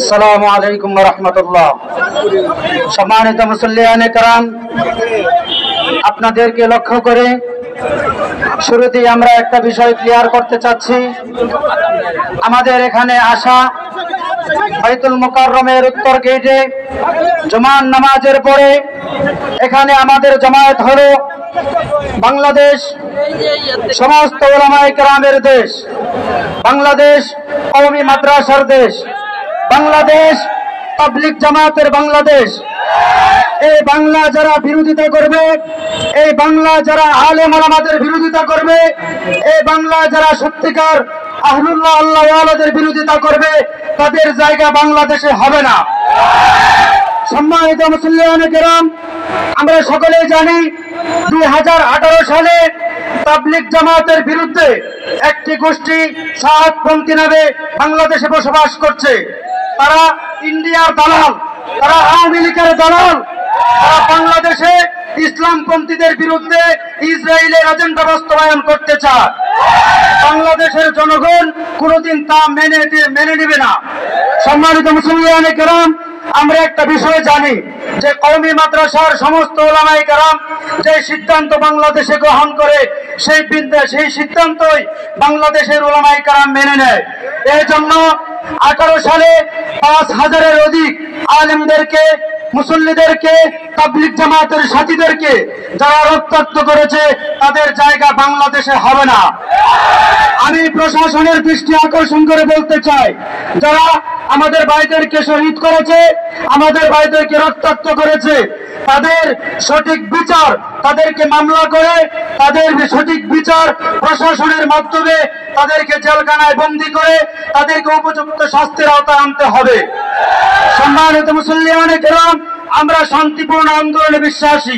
আসসালামু আলাইকুম ওয়া রাহমাতুল্লাহ। সম্মানিত মুসল্লিয়ানে কেরাম, আপনাদেরকে লক্ষ্য করে শুরুতেই আমরা একটা বিষয় ক্লিয়ার করতে চাচ্ছি। আমাদের এখানে আসা বাইতুল মুকাররমের উত্তর গেটে জুমার নামাজের পরে এখানে আমাদের জামায়াত হলো বাংলাদেশ সমস্ত উলামায়ে কেরামের দেশ, বাংলাদেশ কওমি মাদ্রাসার দেশ, বাংলাদেশ তাবলীগ জামাতের বাংলাদেশ। এই বাংলা যারা বিরোধিতা করবে, এই বাংলা যারা আলেম ওলামাদের বিরোধিতা করবে, এই বাংলা যারা সত্যিকার আহলুল্লাহ আল্লাহ ওয়ালাদের বিরোধিতা করবে, তাদের জায়গা বাংলাদেশে হবে না। সম্মানিত মুসল্লিয়ানে কেরাম, আমরা সকলেই জানি 2018 সালে তাবলীগ জামাতের বিরুদ্ধে একটি গোষ্ঠী সাহাদপন্থী নামে বাংলাদেশে বসবাস করছে। তারা ইন্ডিয়ার দালাল, তারা আওয়ামী লীগের দালাল, তারা বাংলাদেশে ইসলামপন্থীদের বিরুদ্ধে ইসরায়েলের এজেন্ডা বাস্তবায়ন করতে চায়। বাংলাদেশের জনগণ কোনোদিন তা মেনে নেবে না। সম্মানিত মুসল্লিয়ানে কেরাম, আমরা একটা বিষয় জানি যে কওমি মাদ্রাসার সমস্ত উলামায়ে কেরাম যে সিদ্ধান্ত বাংলাদেশে গ্রহণ করে সেই সিদ্ধান্তই বাংলাদেশের উলামায়ে কেরাম মেনে নেয়। এই জন্য 18 সালে 5000-এর অধিক আলেমদেরকে, মুসল্লিদেরকে, তাবলীগ জামাতের সাথীদেরকে যারা রক্তাক্ত করেছে, তাদের জায়গা বাংলাদেশে হবে না। আমি প্রশাসনের দৃষ্টি আকর্ষণ করে বলতে চাই, যারা আমাদের ভাইদেরকে শহীদ করেছে, আমাদের ভাইদেরকে রক্তাক্ত করেছে, তাদের সঠিক বিচার, তাদেরকে মামলা করে তাদের সঠিক বিচার প্রশাসনের মাধ্যমে তাদেরকে জেলখানায় বন্দী করে তাদেরকে উপযুক্ত শাস্তির আওতায় আনতে হবে। সম্মানিত মুসল্লিয়ানে কেরাম, আমরা শান্তিপূর্ণ আন্দোলনে বিশ্বাসী।